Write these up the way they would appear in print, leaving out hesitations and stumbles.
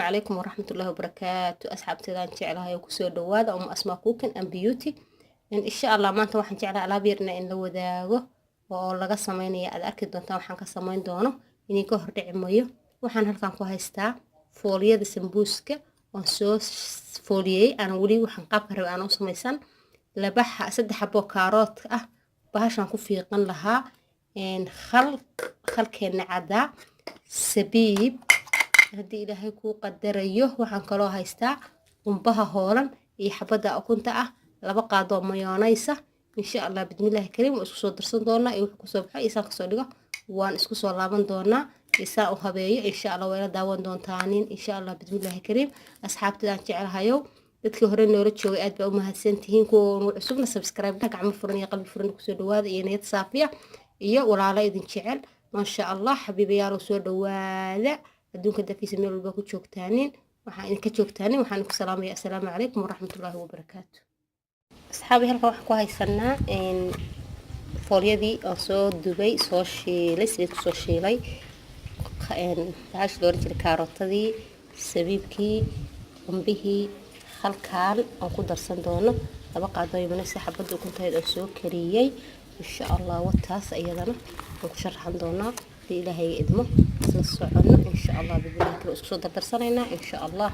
عليكم ورحمة الله وبركاته. أصحاب تدان جعلها يكسر دواد أم أسماء كوكن أم بيوتي إن شاء الله ما أنت واحد جعلها على بيرنا إن لو ذاقه والله قصمين يا أذكر دون تام حن قصمين دونه إني كهر دعميه وحن هالكان كوهستا فوليا السمبوسكة وصوص فوليا أنا ولي وحن قبر أنا وسميسان لبح سد حبو كارات بهاش نكون في قن لها إن خلق عدا سبيب هدي إلهي كو قدريه waxaan kaloo haystaa qumbaha hoolan iyo xabada ukunta laba qaado mayoonaysa insha Allah bismillaah kariim isku soo darsan doona iyo ku soo baxay isaan ka soo dhigo waan isku soo laaban doona isaa u habeeyo insha Allah wayla daawan doontaaniin insha Allah bismillaah kariim asxaabtadaan jecelahayo dadkii hore noola joogay aad baa u mahadsantihiin kuwa cusubna subscribe gacmo furan iyo qalbi furan ku soo dhawaada iyo niyad saafiya iyo walaalo idin jecel ma sha Allah xabiibayaal soo dhawaada adduunka dadkiisa meel walba ku joogtaanin waxaan ku salaamayaa assalaamu calaykum waraxmatullaahi wabarakaatu. asxaabi halka waxaan ku haysanaa foolyadii oo soo dubay soo shiilay saliid ku soo shiilay baash loo jiray kaarotadii sabiibkii qumbihii halkaan aan ku darsan doono laba qaado iyo si xabad ukunteed oo soo kariyay insha Allah wataas ayadana aan ku sharaxan doonaa إلهي إدمه الصعون إن شاء الله بالله كل أسبوع درسنا إن شاء الله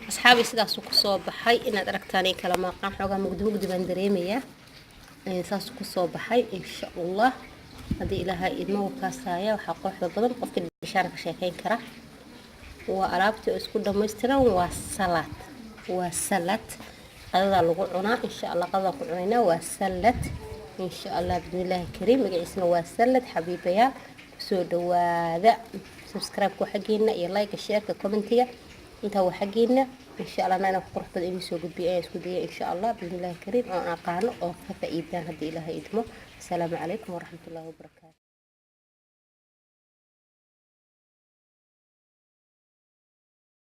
أصحابي سيدا سوق صوب حي إن أدركتني كلام قام حاجة مقدم بندريمية ساسوق صوب حي إن شاء الله هذه إلهي إدمه وكاسايا وحقوق البضم قف كل بشارة شيئين كره وأرابتي أسكت دمستنا وسلت هذا لقونا إن شاء الله قضى قلنا وسلت إن شاء الله بإذن الله الكريم اسمه وسلت حبيبي يا سو دواada subscribe ku xageena iyo like share ka commentiga inta wax xageena insha Allah ana qurux badan inuu soo gudbiyo isku dayay insha Allah bismillaah kariim oo aqaano oo ka faa'iidaan hadii Ilaahay idmo. Assalaamu calaykum waraxmatullaahi wabarakaatu.